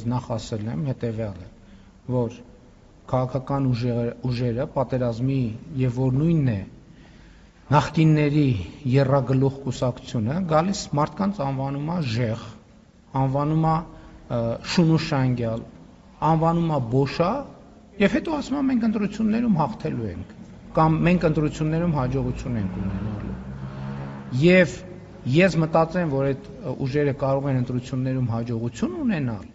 ես նախ ասել եմ հետևյալը, որ քաղաքական ուժերը պատերազմի եւ որ նույնն է նախկինների եռագլուխ կուսակցությունը գալիս մարդկանց անվանում է ժեղ, անվանում է շունուշանգյալ, անվանում է բոշա եւ հետո ասում է մենք ընտրություններում հաղթելու ենք կամ մենք ընտրություններում հաջողություն ենք ունենալու։ Եվ ես մտածեմ, որ այդ ուժերը կարող են ընտրություններում հաջողություն ունենալ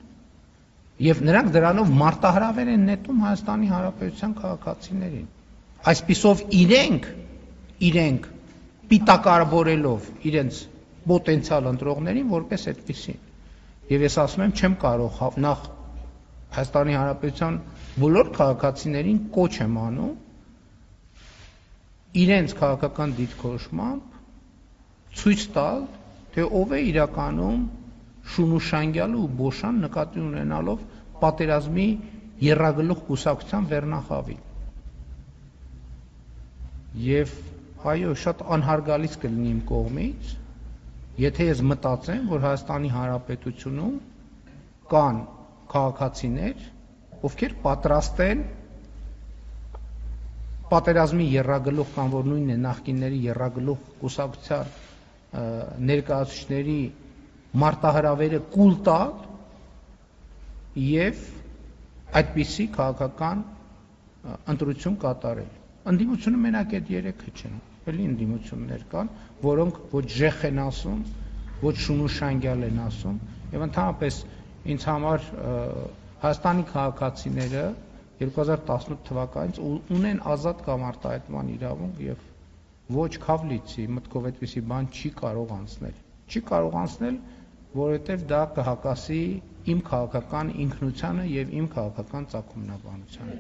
եւ նրանք դրանով մարտահրավեր են նետում Հայաստանի Հանրապետության քաղաքացիներին։ Այսպիսով իրենք պիտակարավորելով իրենց պոտենցիալ ընտրողներին որպես այդպեսին։ Եվ ես ասում եմ, չեմ կարող նախ Հայաստանի Հանրապետության բոլոր քաղաքացիներին կոչ եմ անում իրենց քաղաքական դիրքորոշմամբ ցույց տալ, թե ով է իրականում շունուշանգյալը ու բոշան նկատի ունենալով պատերազմի եռագլուխ կուսակցության վերնախավի։ Եվ այո, շատ անհարգալից կլինի իմ կողմից, եթե ես մտածեմ, որ Հայաստանի Հանրապետությունում կան քաղաքացիներ, ովքեր պատրաստ են պատերազմի եռագլուխ կամ որ նույնն է նախկինների եռագլուխ կուսակցության ներկայացուցիչների մարտահրավերը կուլ տալ եւ այդպիսի քաղաքական ընտրություն կատարել։ Ընդդիմությունը մենակ այդ երեքը չեն, էլի ընդդիմություններ կան, որոնք ոչ ժեխ են ասում, ոչ շունուշանգյալ են ասում եւ ընդհանրապես ինձ համար Հայաստանի քաղաքացիները 2018 թվականից ունեն ազատ կամ արտահայտման իրավունք եւ ոչ քավլիցի մտքով այդպիսի բան չի կարող անցնել, որովհետեւ դա կհակասի իմ քաղաքական ինքնությանը եւ իմ քաղաքական ծագումնաբանությանը։